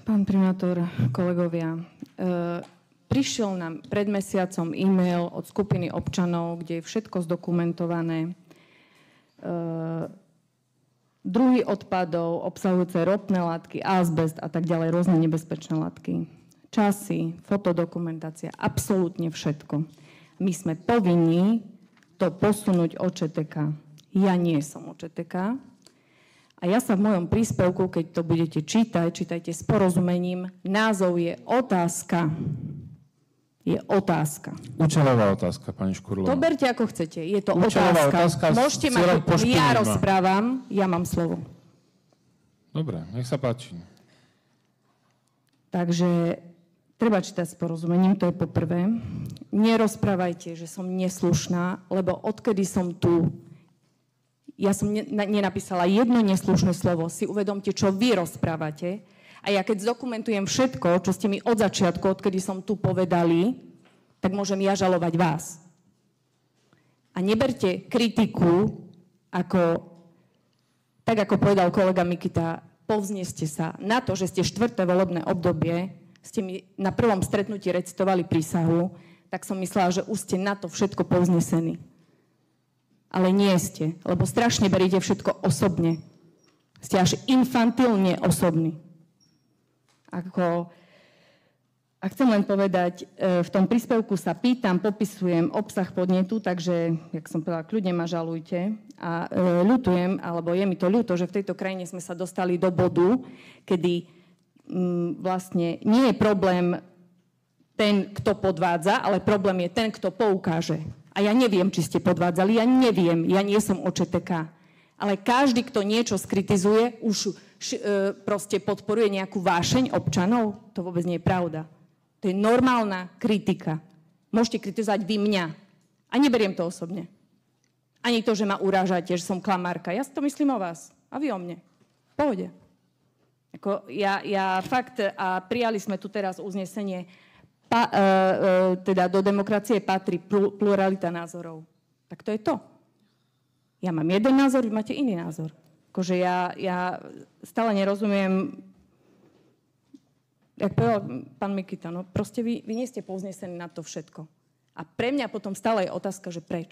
Pán primátor, kolegovia, prišiel nám pred mesiacom e-mail od skupiny občanov, kde je všetko zdokumentované. Druhy odpadov obsahujúce ropné látky, azbest a tak ďalej, rôzne nebezpečné látky. Časy, fotodokumentácia, absolútne všetko. My sme povinní to posunúť ČTK. Ja nie som ČTK. A ja sa v mojom príspevku, keď to budete čítať, čítajte s porozumením, názov je otázka. Je otázka. Účelová otázka, pani Škurlová. To berte ako chcete. Je to Účelová otázka. Môžete ma, ja ma. rozprávam, ja mám slovo. Dobre, nech sa páči. Takže treba čítať s porozumením, to je po prvé. Nerozprávajte, že som neslušná, lebo odkedy som tu, ja som nenapísala jedno neslušné slovo. Si uvedomte, čo vy rozprávate. A ja keď zdokumentujem všetko, čo ste mi od začiatku, odkedy som tu povedali, tak môžem ja žalovať vás. A neberte kritiku, tak ako povedal kolega Mikita, povzneste sa na to, že ste 4. volebné obdobie, ste mi na prvom stretnutí recitovali prísahu, tak som myslela, že už ste na to všetko povznesení. Ale nie ste, lebo strašne beriete všetko osobne. Ste až infantilne osobní. A chcem len povedať, v tom príspevku sa pýtam, popisujem obsah podnetu, takže, jak som povedala, kľudne ma žalujte. A ľutujem, alebo je mi to ľúto, že v tejto krajine sme sa dostali do bodu, kedy vlastne nie je problém ten, kto podvádza, ale problém je ten, kto poukáže. A ja neviem, či ste podvádzali, ja neviem, ja nie som ČTK. Ale každý, kto niečo skritizuje, už proste podporuje nejakú vášeň občanov. To vôbec nie je pravda. To je normálna kritika. Môžete kritizovať vy mňa. A neberiem to osobne. Ani to, že ma urážate, že som klamárka. Ja si to myslím o vás. A vy o mne. V pohode. Ja fakt, a prijali sme tu teraz uznesenie, teda do demokracie patrí pluralita názorov. Tak to je to. Ja mám jeden názor, vy máte iný názor. Akože ja stále nerozumiem, jak povedal pán Mikita, no proste vy nie ste povznesení na to všetko. A pre mňa potom stále je otázka, že prečo.